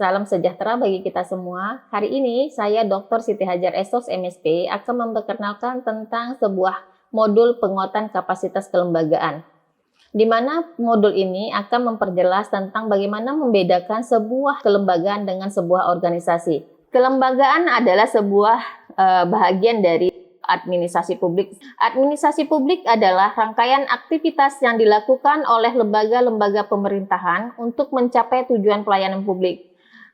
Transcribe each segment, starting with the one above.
Salam sejahtera bagi kita semua. Hari ini saya Dr. Siti Hajar Essos MSP akan memperkenalkan tentang sebuah modul penguatan kapasitas kelembagaan, di mana modul ini akan memperjelas tentang bagaimana membedakan sebuah kelembagaan dengan sebuah organisasi. Kelembagaan adalah sebuah bahagian dari administrasi publik. Administrasi publik adalah rangkaian aktivitas yang dilakukan oleh lembaga-lembaga pemerintahan untuk mencapai tujuan pelayanan publik.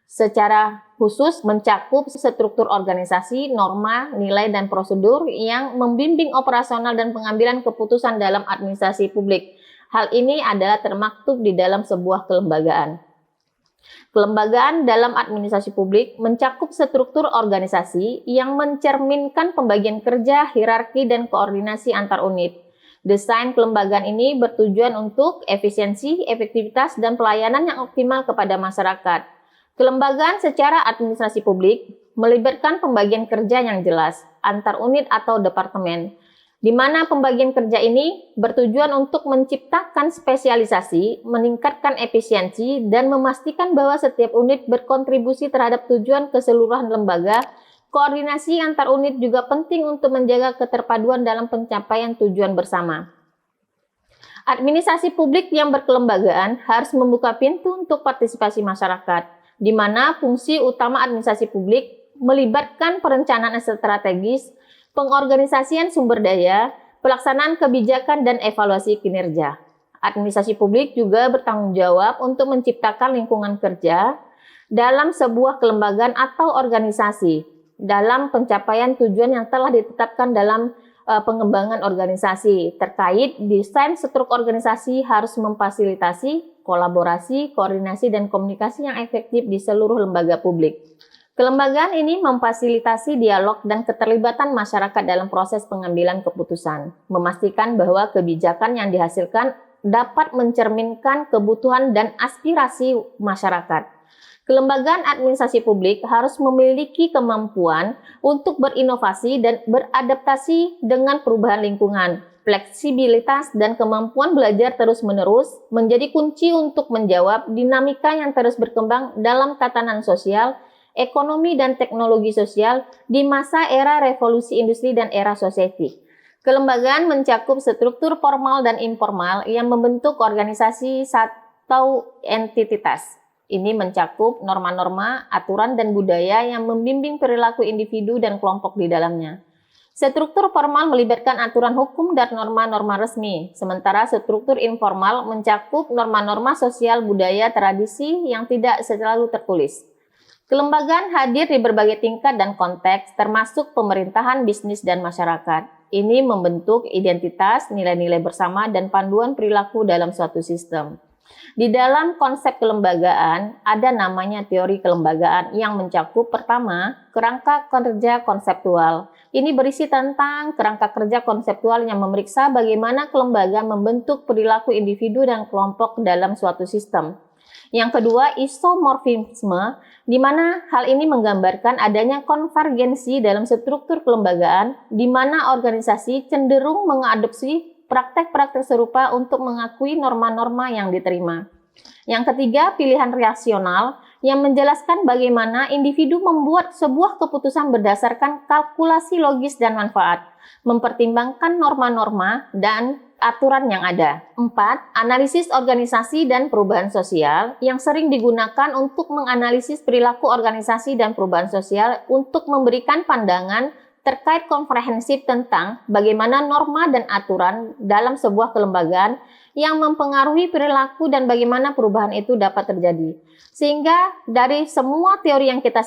Secara khusus mencakup struktur organisasi, norma, nilai, dan prosedur yang membimbing operasional dan pengambilan keputusan dalam administrasi publik. Hal ini adalah termaktub di dalam sebuah kelembagaan. Kelembagaan dalam administrasi publik mencakup struktur organisasi yang mencerminkan pembagian kerja, hierarki, dan koordinasi antar unit. Desain kelembagaan ini bertujuan untuk efisiensi, efektivitas, dan pelayanan yang optimal kepada masyarakat. Kelembagaan secara administrasi publik melibatkan pembagian kerja yang jelas antar unit atau departemen, di mana pembagian kerja ini bertujuan untuk menciptakan spesialisasi, meningkatkan efisiensi, dan memastikan bahwa setiap unit berkontribusi terhadap tujuan keseluruhan lembaga. Koordinasi antar unit juga penting untuk menjaga keterpaduan dalam pencapaian tujuan bersama. Administrasi publik yang berkelembagaan harus membuka pintu untuk partisipasi masyarakat, di mana fungsi utama administrasi publik melibatkan perencanaan strategis, pengorganisasian sumber daya, pelaksanaan kebijakan, dan evaluasi kinerja. Administrasi publik juga bertanggung jawab untuk menciptakan lingkungan kerja dalam sebuah kelembagaan atau organisasi dalam pencapaian tujuan yang telah ditetapkan dalam pengembangan organisasi. Terkait desain struktur organisasi harus memfasilitasi kolaborasi, koordinasi, dan komunikasi yang efektif di seluruh lembaga publik. Kelembagaan ini memfasilitasi dialog dan keterlibatan masyarakat dalam proses pengambilan keputusan, memastikan bahwa kebijakan yang dihasilkan dapat mencerminkan kebutuhan dan aspirasi masyarakat. Kelembagaan administrasi publik harus memiliki kemampuan untuk berinovasi dan beradaptasi dengan perubahan lingkungan. Fleksibilitas dan kemampuan belajar terus-menerus menjadi kunci untuk menjawab dinamika yang terus berkembang dalam tatanan sosial, ekonomi, dan teknologi sosial di masa era revolusi industri dan era society. Kelembagaan mencakup struktur formal dan informal yang membentuk organisasi atau entitas. Ini mencakup norma-norma, aturan, dan budaya yang membimbing perilaku individu dan kelompok di dalamnya. Struktur formal melibatkan aturan hukum dan norma-norma resmi, sementara struktur informal mencakup norma-norma sosial, budaya, tradisi yang tidak selalu tertulis. Kelembagaan hadir di berbagai tingkat dan konteks, termasuk pemerintahan, bisnis, dan masyarakat. Ini membentuk identitas, nilai-nilai bersama, dan panduan perilaku dalam suatu sistem. Di dalam konsep kelembagaan, ada namanya teori kelembagaan yang mencakup pertama, kerangka kerja konseptual. Ini berisi tentang kerangka kerja konseptual yang memeriksa bagaimana kelembagaan membentuk perilaku individu dan kelompok dalam suatu sistem. Yang kedua, isomorfisme, di mana hal ini menggambarkan adanya konvergensi dalam struktur kelembagaan, di mana organisasi cenderung mengadopsi praktek-praktek serupa untuk mengakui norma-norma yang diterima. Yang ketiga, pilihan rasional yang menjelaskan bagaimana individu membuat sebuah keputusan berdasarkan kalkulasi logis dan manfaat, mempertimbangkan norma-norma dan aturan yang ada. 4. Analisis organisasi dan perubahan sosial yang sering digunakan untuk menganalisis perilaku organisasi dan perubahan sosial untuk memberikan pandangan terkait komprehensif tentang bagaimana norma dan aturan dalam sebuah kelembagaan yang mempengaruhi perilaku dan bagaimana perubahan itu dapat terjadi. Sehingga dari semua teori yang kita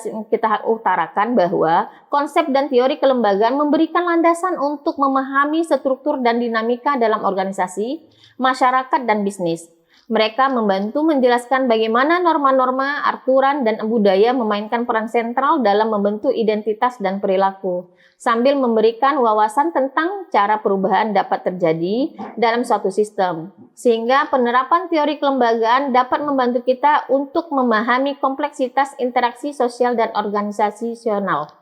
utarakan bahwa konsep dan teori kelembagaan memberikan landasan untuk memahami struktur dan dinamika dalam organisasi, masyarakat, dan bisnis. Mereka membantu menjelaskan bagaimana norma-norma, aturan, dan budaya memainkan peran sentral dalam membentuk identitas dan perilaku, sambil memberikan wawasan tentang cara perubahan dapat terjadi dalam suatu sistem. Sehingga penerapan teori kelembagaan dapat membantu kita untuk memahami kompleksitas interaksi sosial dan organisasional.